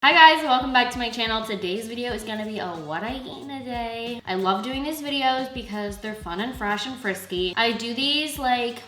Hi guys, welcome back to my channel. Today's video is gonna be a what I eat in a day. I love doing these videos because they're fun and fresh and frisky. I do these like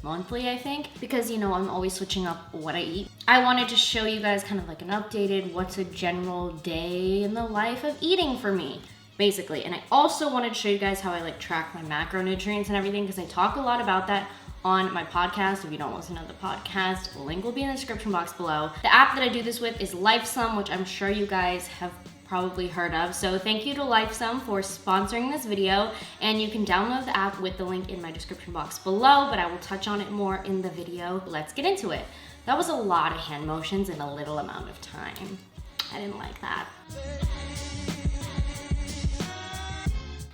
monthly, I think, because I'm always switching up what I eat. I wanted to show you guys kind of like an updated what's a general day in the life of eating for me, basically. And I also wanted to show you guys how I like track my macronutrients and everything, because I talk a lot about that on my podcast. If you don't listen to the podcast, the link will be in the description box below. The app that I do this with is Lifesum, which I'm sure you guys have probably heard of. So thank you to Lifesum for sponsoring this video, and you can download the app with the link in my description box below, but I will touch on it more in the video. Let's get into it. That was a lot of hand motions in a little amount of time. I didn't like that.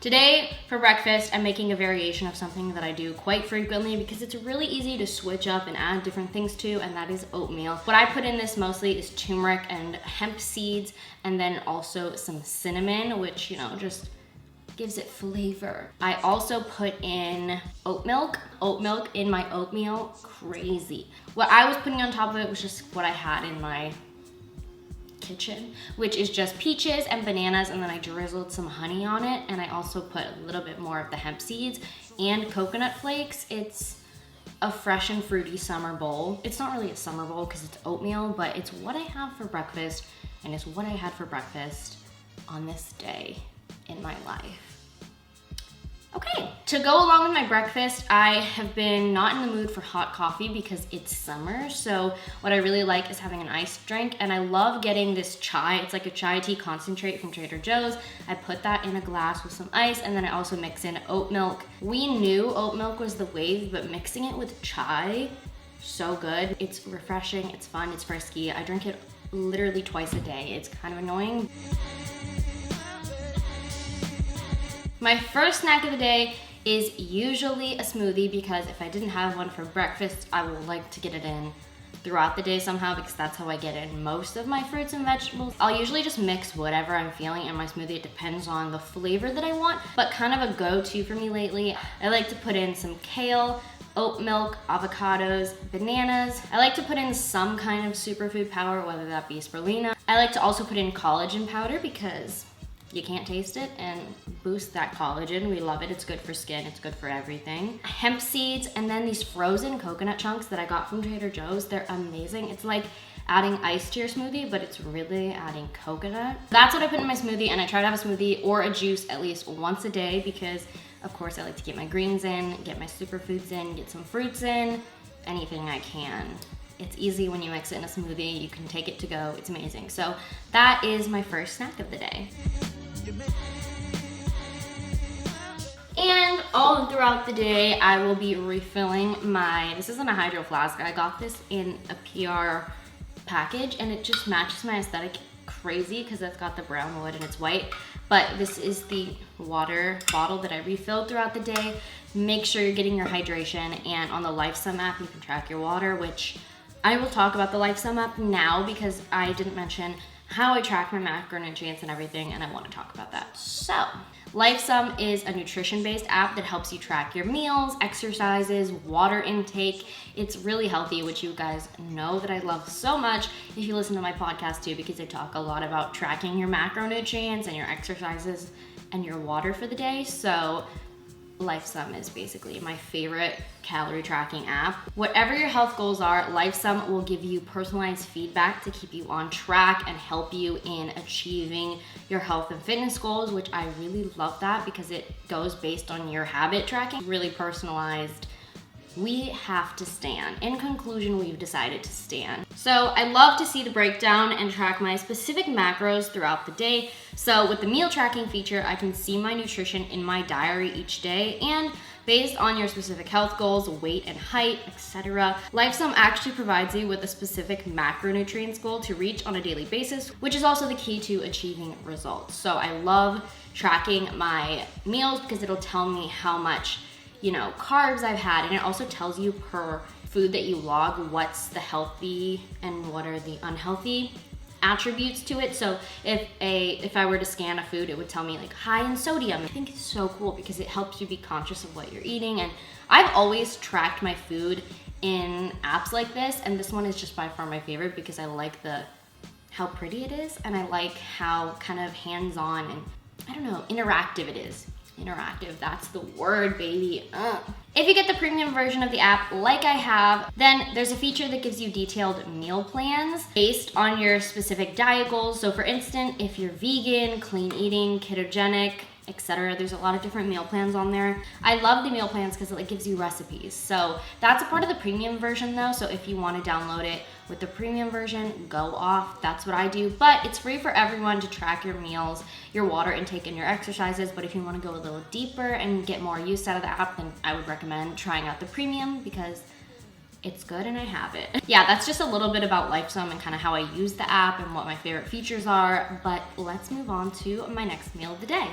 Today, for breakfast, I'm making a variation of something that I do quite frequently because it's really easy to switch up and add different things to, and that is oatmeal. What I put in this mostly is turmeric and hemp seeds, and then also some cinnamon, which, just gives it flavor. I also put in oat milk in my oatmeal. Crazy. What I was putting on top of it was just what I had in my kitchen, which is just peaches and bananas, and then I drizzled some honey on it, and I also put a little bit more of the hemp seeds and coconut flakes. It's a fresh and fruity summer bowl. It's not really a summer bowl because it's oatmeal, but it's what I have for breakfast, and it's what I had for breakfast on this day in my life. Okay, to go along with my breakfast, I have been not in the mood for hot coffee because it's summer. So what I really like is having an iced drink, and I love getting this chai. It's like a chai tea concentrate from Trader Joe's. I put that in a glass with some ice, and then I also mix in oat milk. We knew oat milk was the wave, but mixing it with chai, so good. It's refreshing, it's fun, it's frisky. I drink it literally twice a day. It's kind of annoying. My first snack of the day is usually a smoothie, because if I didn't have one for breakfast, I would like to get it in throughout the day somehow, because that's how I get in most of my fruits and vegetables. I'll usually just mix whatever I'm feeling in my smoothie. It depends on the flavor that I want, but kind of a go-to for me lately, I like to put in some kale, oat milk, avocados, bananas. I like to put in some kind of superfood powder, whether that be spirulina. I like to also put in collagen powder because you can't taste it, and boost that collagen. We love it. It's good for skin. It's good for everything. Hemp seeds, and then these frozen coconut chunks that I got from Trader Joe's. They're amazing. It's like adding ice to your smoothie, but it's really adding coconut. That's what I put in my smoothie, and I try to have a smoothie or a juice at least once a day because, of course, I like to get my greens in, get my superfoods in, get some fruits in, anything I can. It's easy when you mix it in a smoothie. You can take it to go. It's amazing. So that is my first snack of the day. And all throughout the day, I will be refilling this isn't a hydro flask. I got this in a PR package, and it just matches my aesthetic crazy because it's got the brown wood and it's white. But this is the water bottle that I refilled throughout the day. Make sure you're getting your hydration, and on the Lifesum app, you can track your water, which I will talk about the Lifesum app now because I didn't mention how I track my macronutrients and everything, and I want to talk about that. So, Lifesum is a nutrition-based app that helps you track your meals, exercises, water intake. It's really healthy, which you guys know that I love so much if you listen to my podcast too, because I talk a lot about tracking your macronutrients and your exercises and your water for the day. So Lifesum is basically my favorite calorie tracking app. Whatever your health goals are, Lifesum will give you personalized feedback to keep you on track and help you in achieving your health and fitness goals, which I really love that because it goes based on your habit tracking, really personalized. We have to stand. In conclusion, we've decided to stand. So I love to see the breakdown and track my specific macros throughout the day. So with the meal tracking feature, I can see my nutrition in my diary each day, and based on your specific health goals, weight and height, etc. Lifesum actually provides you with a specific macronutrients goal to reach on a daily basis, which is also the key to achieving results. So I love tracking my meals because it'll tell me how much carbs I've had, and it also tells you per food that you log what's the healthy and what are the unhealthy attributes to it. So if I were to scan a food, it would tell me like high in sodium. I think it's so cool because it helps you be conscious of what you're eating, and I've always tracked my food in apps like this, and this one is just by far my favorite because I like the how pretty it is, and I like how kind of hands-on and, I don't know, interactive it is. Interactive, that's the word, baby. If you get the premium version of the app like I have, then there's a feature that gives you detailed meal plans based on your specific diet goals. So for instance, if you're vegan, clean eating, ketogenic, etc. There's a lot of different meal plans on there. I love the meal plans because it like gives you recipes. So that's a part of the premium version though. So if you want to download it with the premium version, go off. That's what I do. But it's free for everyone to track your meals, your water intake, and your exercises. But if you want to go a little deeper and get more use out of the app, then I would recommend trying out the premium because it's good and I have it. Yeah, that's just a little bit about Lifesum and kind of how I use the app and what my favorite features are. But let's move on to my next meal of the day.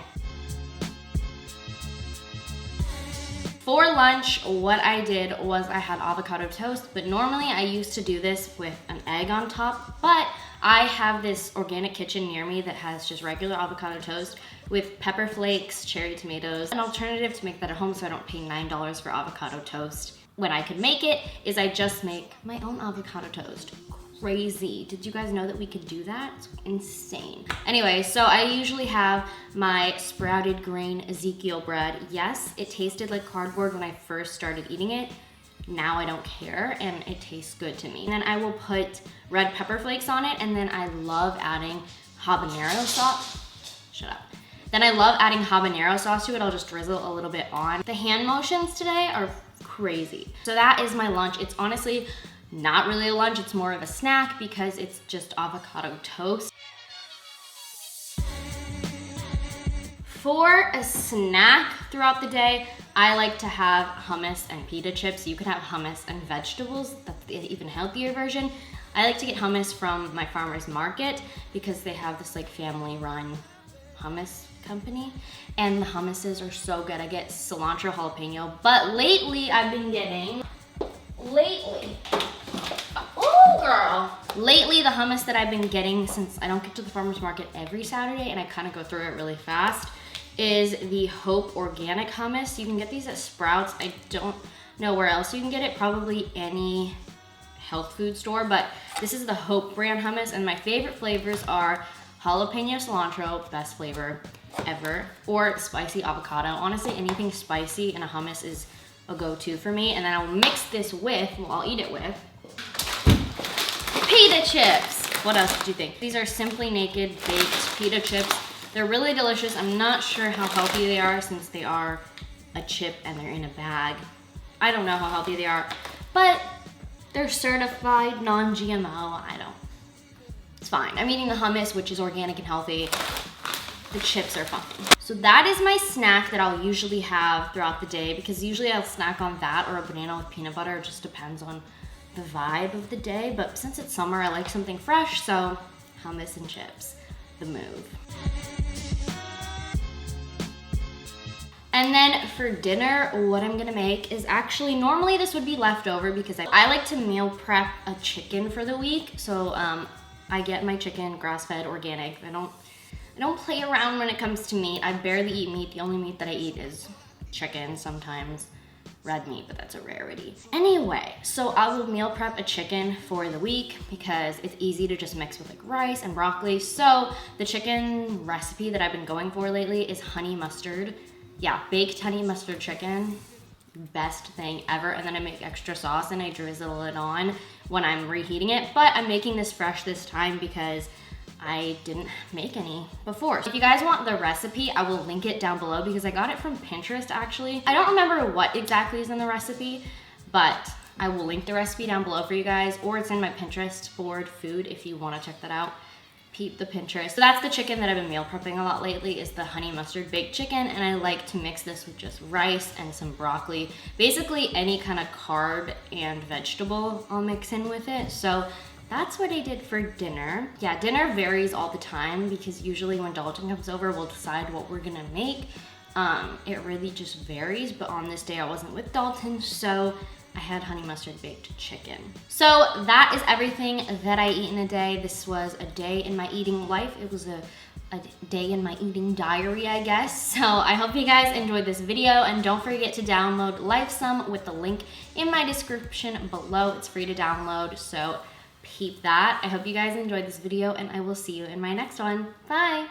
For lunch, what I did was I had avocado toast, but normally I used to do this with an egg on top, but I have this organic kitchen near me that has just regular avocado toast with pepper flakes, cherry tomatoes. An alternative to make that at home so I don't pay $9 for avocado toast when I could make it is I just make my own avocado toast. Crazy. Did you guys know that we could do that? It's insane. Anyway, so I usually have my sprouted grain Ezekiel bread. Yes, it tasted like cardboard when I first started eating it. Now I don't care and it tastes good to me. And then I will put red pepper flakes on it, and then I love adding habanero sauce. Shut up. Then I love adding habanero sauce to it. I'll just drizzle a little bit on. The hand motions today are crazy. So that is my lunch. It's honestly not really a lunch, it's more of a snack because it's just avocado toast. For a snack throughout the day, I like to have hummus and pita chips. You can have hummus and vegetables, that's the even healthier version. I like to get hummus from my farmer's market because they have this like family run hummus company and the hummuses are so good. I get cilantro jalapeno, but lately I've been getting, Lately, the hummus that I've been getting, since I don't get to the farmer's market every Saturday and I kind of go through it really fast, is the Hope organic hummus. You can get these at Sprouts. I don't know where else you can get it, probably any health food store, but this is the Hope brand hummus, and my favorite flavors are jalapeno cilantro, best flavor ever, or spicy avocado. Honestly, anything spicy in a hummus is a go-to for me, and then I'll mix this with, well, I'll eat it with pita chips. What else did you think? These are Simply Naked baked pita chips. They're really delicious. I'm not sure how healthy they are since they are a chip and they're in a bag. I don't know how healthy they are, but they're certified non-GMO. It's fine. I'm eating the hummus, which is organic and healthy. The chips are fine. So that is my snack that I'll usually have throughout the day, because usually I'll snack on that or a banana with peanut butter. It just depends on the vibe of the day, but since it's summer, I like something fresh, so hummus and chips, the move. And then for dinner, what I'm gonna make is actually, normally this would be leftover because I like to meal prep a chicken for the week. So I get my chicken grass-fed organic. I don't play around when it comes to meat. I barely eat meat. The only meat that I eat is chicken, sometimes red meat, but that's a rarity. Anyway, so I will meal prep a chicken for the week because it's easy to just mix with like rice and broccoli. So the chicken recipe that I've been going for lately is honey mustard. Yeah, baked honey mustard chicken, best thing ever. And then I make extra sauce and I drizzle it on when I'm reheating it. But I'm making this fresh this time because I didn't make any before. If you guys want the recipe, I will link it down below because I got it from Pinterest actually. I don't remember what exactly is in the recipe, but I will link the recipe down below for you guys, or it's in my Pinterest board food if you want to check that out. Peep the Pinterest. So that's the chicken that I've been meal prepping a lot lately, is the honey mustard baked chicken, and I like to mix this with just rice and some broccoli. Basically any kind of carb and vegetable I'll mix in with it. So that's what I did for dinner. Yeah, dinner varies all the time because usually when Dalton comes over, we'll decide what we're gonna make. It really just varies, but on this day I wasn't with Dalton, so I had honey mustard baked chicken. So that is everything that I eat in a day. This was a day in my eating life. It was a day in my eating diary, I guess. So I hope you guys enjoyed this video, and don't forget to download Lifesum with the link in my description below. It's free to download, so peep that. I hope you guys enjoyed this video and I will see you in my next one. Bye!